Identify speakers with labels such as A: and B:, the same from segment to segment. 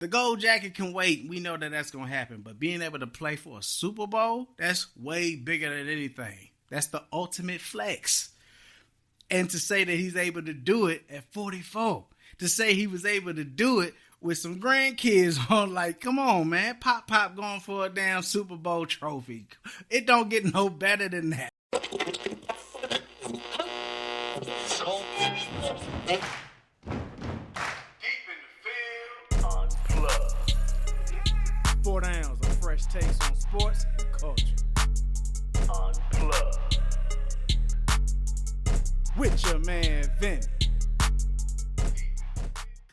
A: The gold jacket can wait. We know that that's going to happen. But being able to play for a Super Bowl, that's way bigger than anything. That's the ultimate flex. And to say that he's able to do it at 44. To say he was able to do it with some grandkids on, like, come on, man. Pop going for a damn Super Bowl trophy. It don't get no better than that. Unplugged. 4 downs, a fresh taste on sports and culture. Unplugged. With your man, Vinny.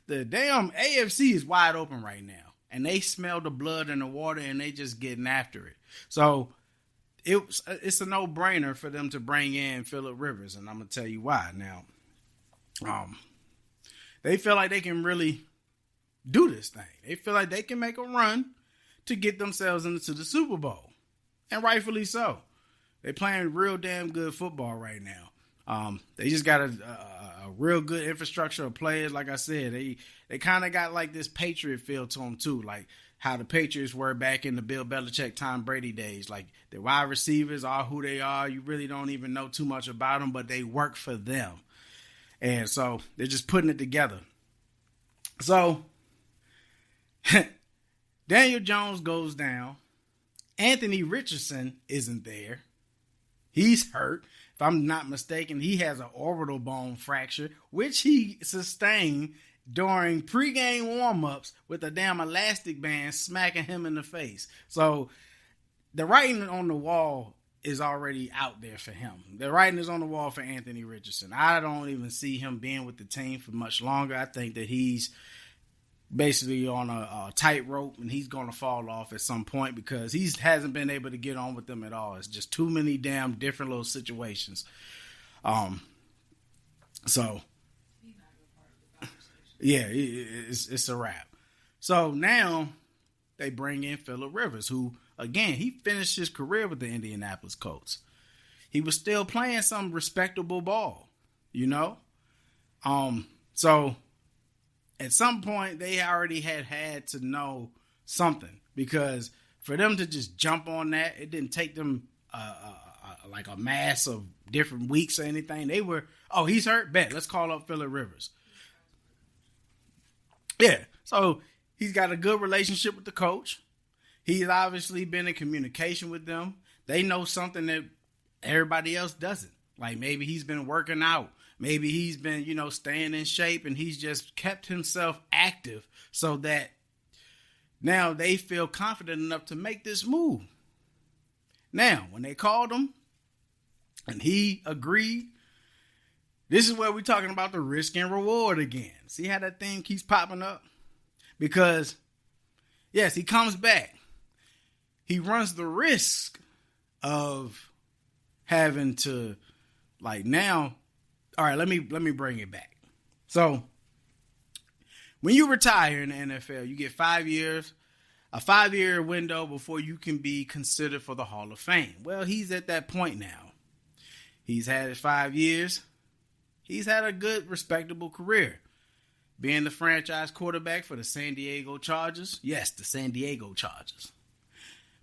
A: The damn AFC is wide open right now. And they smell the blood in the water and they just getting after it. So it's a no-brainer for them to bring in Phillip Rivers. And I'm going to tell you why. Now, they feel like they can really do this thing. They feel like they can make a run to get themselves into the Super Bowl. And rightfully so. They're playing real damn good football right now. They just got a real good infrastructure of players. Like I said, they kind of got like this Patriot feel to them too. Like how the Patriots were back in the Bill Belichick, Tom Brady days. Like the wide receivers are who they are. You really don't even know too much about them, but they work for them. And so they're just putting it together. So Daniel Jones goes down. Anthony Richardson isn't there. He's hurt. If I'm not mistaken, he has an orbital bone fracture, which he sustained during pregame warm-ups with a damn elastic band smacking him in the face. So the writing on the wall is already out there for him. The writing is on the wall for Anthony Richardson. I don't even see him being with the team for much longer. I think that he's basically on a tightrope and he's going to fall off at some point because he hasn't been able to get on with them at all. It's just too many damn different little situations. So yeah, it's a wrap. So now they bring in Phillip Rivers, who again, he finished his career with the Indianapolis Colts. He was still playing some respectable ball, you know? So at some point, they already had to know something because for them to just jump on that, it didn't take them like a mass of different weeks or anything. They were, oh, he's hurt? Bet. Let's call up Phillip Rivers. Yeah. So he's got a good relationship with the coach. He's obviously been in communication with them. They know something that everybody else doesn't. Like maybe he's been working out. Maybe he's been, staying in shape and he's just kept himself active so that now they feel confident enough to make this move. Now, when they called him and he agreed, this is where we're talking about the risk and reward again. See how that thing keeps popping up? Because, yes, he comes back. He runs the risk of having to, now... All right, let me bring it back. So, when you retire in the NFL, you get 5 years, a 5-year window before you can be considered for the Hall of Fame. Well, he's at that point now. He's had his 5 years. He's had a good, respectable career. Being the franchise quarterback for the San Diego Chargers. Yes, the San Diego Chargers.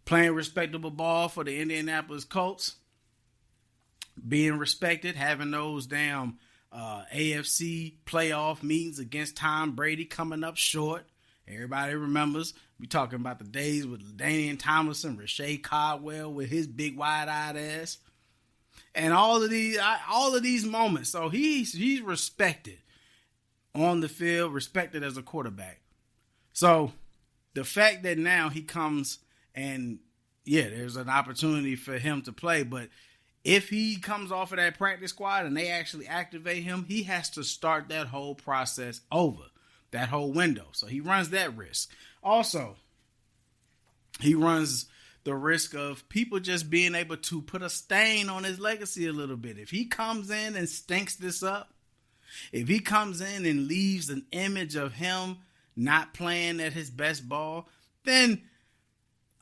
A: Playing respectable ball for the Indianapolis Colts. Being respected, having those damn AFC playoff meetings against Tom Brady coming up short. Everybody remembers. We talking about the days with Danian Tomlinson, Rashay Caldwell with his big wide-eyed ass, and all of these moments. So he's respected on the field, respected as a quarterback. So the fact that now he comes and there's an opportunity for him to play, but if he comes off of that practice squad and they actually activate him, he has to start that whole process over, that whole window. So he runs that risk. Also, he runs the risk of people just being able to put a stain on his legacy a little bit. If he comes in and stinks this up, if he comes in and leaves an image of him not playing at his best ball, then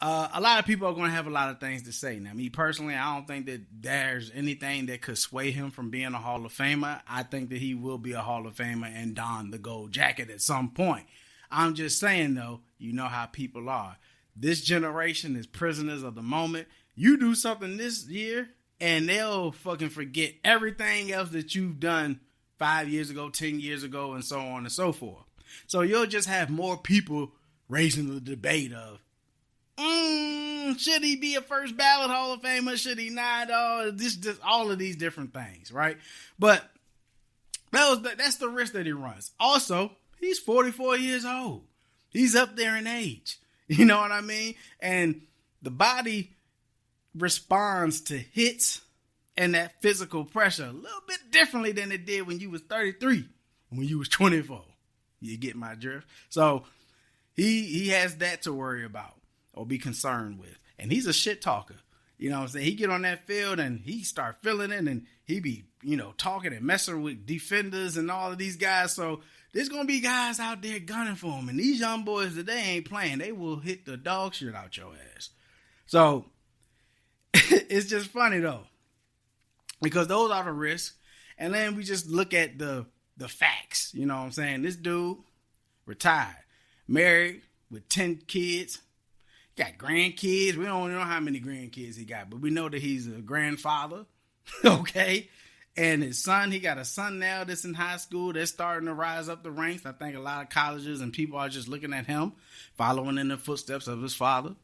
A: a lot of people are going to have a lot of things to say. Now, me personally, I don't think that there's anything that could sway him from being a Hall of Famer. I think that he will be a Hall of Famer and don the gold jacket at some point. I'm just saying, though, you know how people are. This generation is prisoners of the moment. You do something this year, and they'll fucking forget everything else that you've done 5 years ago, 10 years ago, and so on and so forth. So you'll just have more people raising the debate of, should he be a first ballot Hall of Famer? Should he not? All of these different things, right? But that's the risk that he runs. Also, he's 44 years old. He's up there in age. You know what I mean? And the body responds to hits and that physical pressure a little bit differently than it did when you was 33 and when you was 24. You get my drift? So he has that to worry about or be concerned with. And he's a shit talker. You know what I'm saying? He get on that field and he start feeling it and he be, talking and messing with defenders and all of these guys. So there's going to be guys out there gunning for him. And these young boys that they ain't playing, they will hit the dog shit out your ass. So it's just funny though, because those are the risks. And then we just look at the facts. You know what I'm saying? This dude retired, married with 10 kids. Got grandkids. We don't know how many grandkids he got, but we know that he's a grandfather. Okay. And his son, he got a son now that's in high school. They're starting to rise up the ranks. I think a lot of colleges and people are just looking at him, following in the footsteps of his father.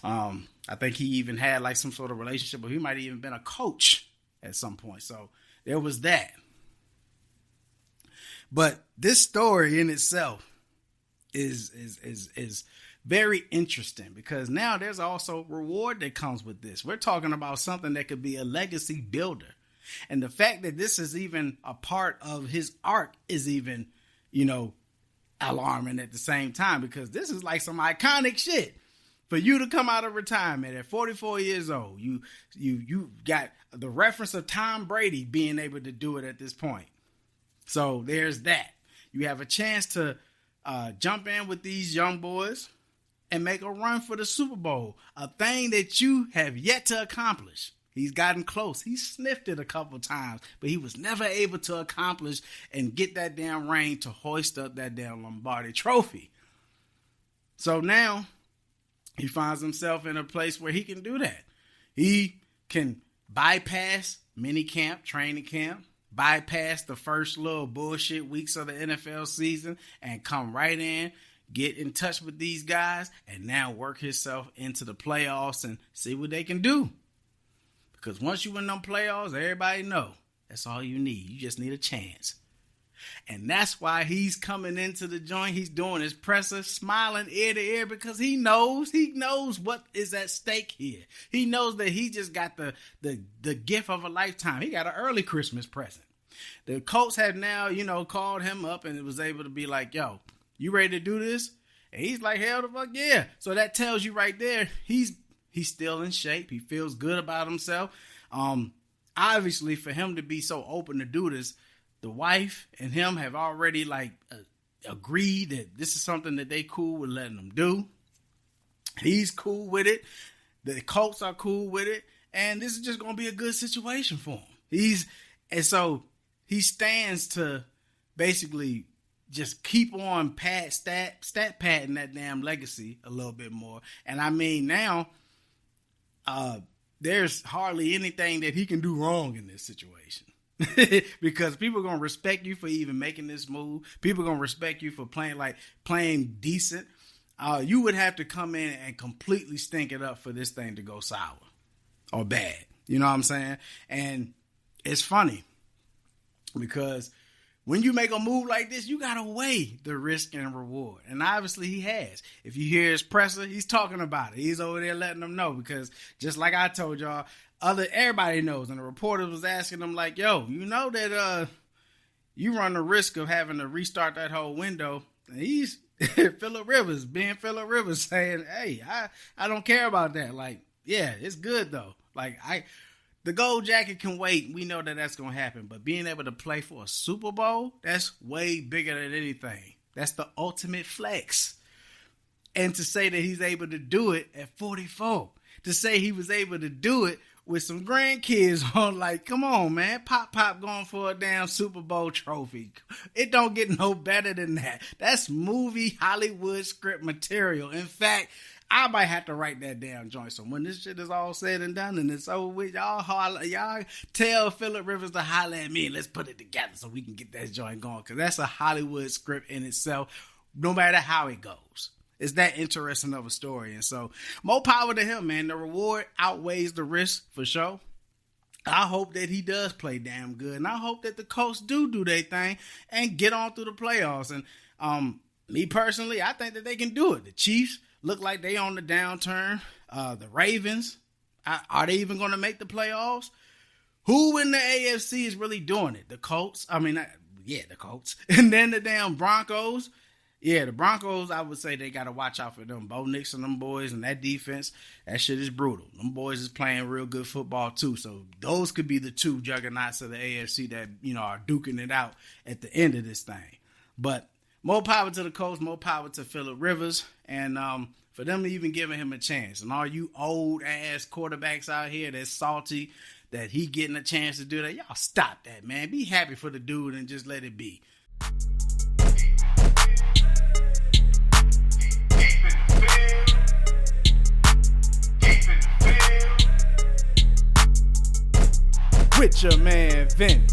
A: I think he even had like some sort of relationship, or he might have even been a coach at some point. So there was that. But this story in itself is very interesting, because now there's also reward that comes with this. We're talking about something that could be a legacy builder. And the fact that this is even a part of his arc is even, alarming at the same time, because this is like some iconic shit. For you to come out of retirement at 44 years old, you got the reference of Tom Brady being able to do it at this point. So there's that. You have a chance to jump in with these young boys and make a run for the Super Bowl, a thing that you have yet to accomplish. He's gotten close. He sniffed it a couple times, but he was never able to accomplish and get that damn ring to hoist up that damn Lombardi trophy. So now he finds himself in a place where he can do that. He can bypass mini camp, training camp, bypass the first little bullshit weeks of the NFL season and come right in, get in touch with these guys, and now work himself into the playoffs and see what they can do. Because once you win them playoffs, everybody know that's all you need. You just need a chance. And that's why he's coming into the joint. He's doing his presser, smiling ear to ear, because he knows what is at stake here. He knows that he just got the gift of a lifetime. He got an early Christmas present. The Colts have now, called him up and was able to be like, yo, you ready to do this? And he's like, hell the fuck yeah. So that tells you right there, he's still in shape. He feels good about himself. Obviously, for him to be so open to do this, the wife and him have already agreed that this is something that they cool with letting him do. He's cool with it. The Colts are cool with it. And this is just going to be a good situation for him. So he stands to basically just keep on stat padding that damn legacy a little bit more. And I mean, now there's hardly anything that he can do wrong in this situation. Because people are going to respect you for even making this move. People are going to respect you for playing decent. You would have to come in and completely stink it up for this thing to go sour or bad. You know what I'm saying? And it's funny because when you make a move like this, you got to weigh the risk and reward. And obviously he has. If you hear his presser, he's talking about it. He's over there letting them know, because just like I told y'all, everybody knows. And the reporter was asking him like, yo, you know that you run the risk of having to restart that whole window. And he's Phillip Rivers saying, hey, I don't care about that. Like, yeah, it's good though. Like, the gold jacket can wait. We know that that's going to happen. But being able to play for a Super Bowl, that's way bigger than anything. That's the ultimate flex. And to say that he's able to do it at 44, to say he was able to do it with some grandkids on. Like, come on, man. Pop going for a damn Super Bowl trophy. It don't get no better than that. That's movie Hollywood script material. In fact, I might have to write that damn joint. So when this shit is all said and done and it's over with, y'all tell Phillip Rivers to holler at me and let's put it together so we can get that joint going. Because that's a Hollywood script in itself, no matter how it goes. It's that interesting of a story. And so, more power to him, man. The reward outweighs the risk for sure. I hope that he does play damn good. And I hope that the Colts do their thing and get on through the playoffs. And me personally, I think that they can do it. The Chiefs look like they on the downturn. The Ravens, are they even going to make the playoffs? Who in the AFC is really doing it? The Colts. The Colts. And then the damn Broncos. Yeah, the Broncos, I would say they got to watch out for them. Bo Nix and them boys and that defense, that shit is brutal. Them boys is playing real good football too. So those could be the two juggernauts of the AFC that, are duking it out at the end of this thing. But more power to the Colts, more power to Phillip Rivers, and for them to even giving him a chance. And all you old-ass quarterbacks out here that's salty that he getting a chance to do that, y'all stop that, man. Be happy for the dude and just let it be. With your man, Vinny.